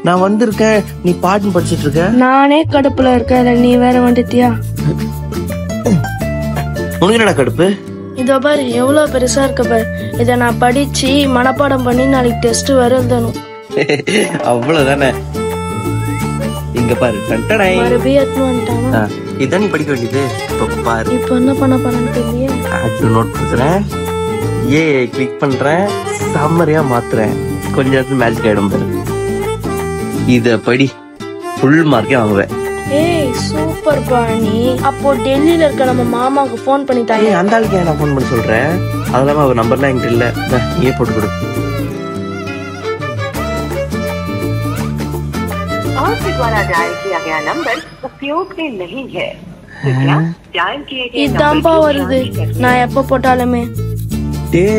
நான் வந்திருக்கேன், நீ பாட்டு படிச்சிட்டு இருக்க. நானே கடுப்புல இருக்கேன், நீ வேற வந்துட்டியா? உனக்கு என்னடா கடுப்பு? இதோ பாரு எவ்வளவு பெருசா இருக்க பாரு. இத நான் படிச்சு மனப்பாடம் பண்ணி நாளைக்கு டெஸ்ட் வர எழுதணும். அவ்வளவுதானே. இங்க பாரு, இதான் நீ படிக்க வேண்டியது. இப்ப பாரு, இப்ப என்ன பண்ண போறேன்னு தெரியல. நோட் கொடுக்குறேன், கிளிக் பண்றேன், சம்மரியா மாத்துறேன், கொஞ்ச நேரத்துல மேஜிக் ஆயிடும் பாரு. இத படி, ஃபுல் மார்க்கே வாங்குவேன். ஏய் சூப்பர் பாணி. அப்போ டெல்லியில இருக்க நம்ம மாமாவுக்கு போன் பண்ணி தாயே. அந்த ஆளுக்கு நான் போன் பண்ணி சொல்றேன். அதெல்லாம் அவர் நம்பர்லாம் என்கிட்ட இல்ல. நீயே போட்டு கொடு. இதான்பா வருது நான் எப்ப போட்டாலுமே.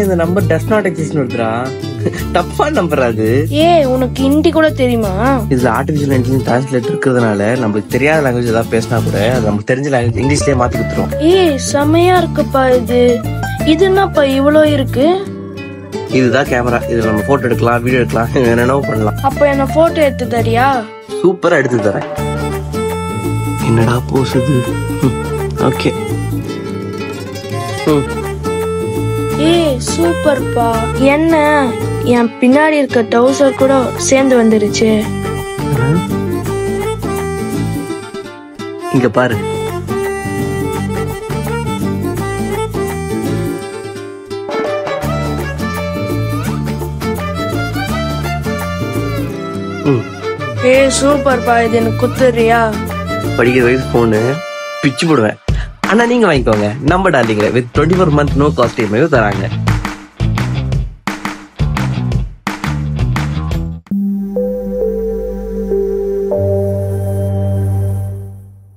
இந்த நம்பர் டஸ் நாட் எக்ஸிஸ்ட் வருதுடா. தப்பா நம்பர் அது. உனக்கு ஹிந்தி கூட தெரியுமா? இதுல ஆர்டிபிஷியல் இன்டெலிஜென்ஸ் டிரான்ஸ்லேட் இருக்கிறதுனால நம்மளுக்கு தெரியாத லாங்குவேஜ் ஏதாவது பேசினா கூட அது நமக்கு தெரிஞ்ச லாங்குவேஜ் இங்கிலீஷ்லயே மாத்தி கொடுத்துரும். செமையா இருக்குப்பா இது. இது என்னப்பா இவ்வளோ இருக்கு? இதுதான் கேமரா. இதுல நம்ம போட்டோ எடுக்கலாம், வீடியோ எடுக்கலாம், என்னென்னவோ பண்ணலாம். அப்ப என்ன போட்டோ எடுத்து தரியா? சூப்பரா எடுத்து தரேன். என்னடா போஸ் இது? ஓகே. சூப்பர்ப்பா. என்ன என் பின்னாடி இருக்க டவுசர் கூட சேர்ந்து வந்துருச்சு. இங்க பாரு. சூப்பர்ப்பா. இது எனக்கு குத்துறியா? படிக்கிற வயசு போன்னு பிச்சு போடுவேன். ஆனா நீங்க வாங்கிக்கோங்க, நம்ம டார்லிங்ல with 24 month no cost EMI தராங்க.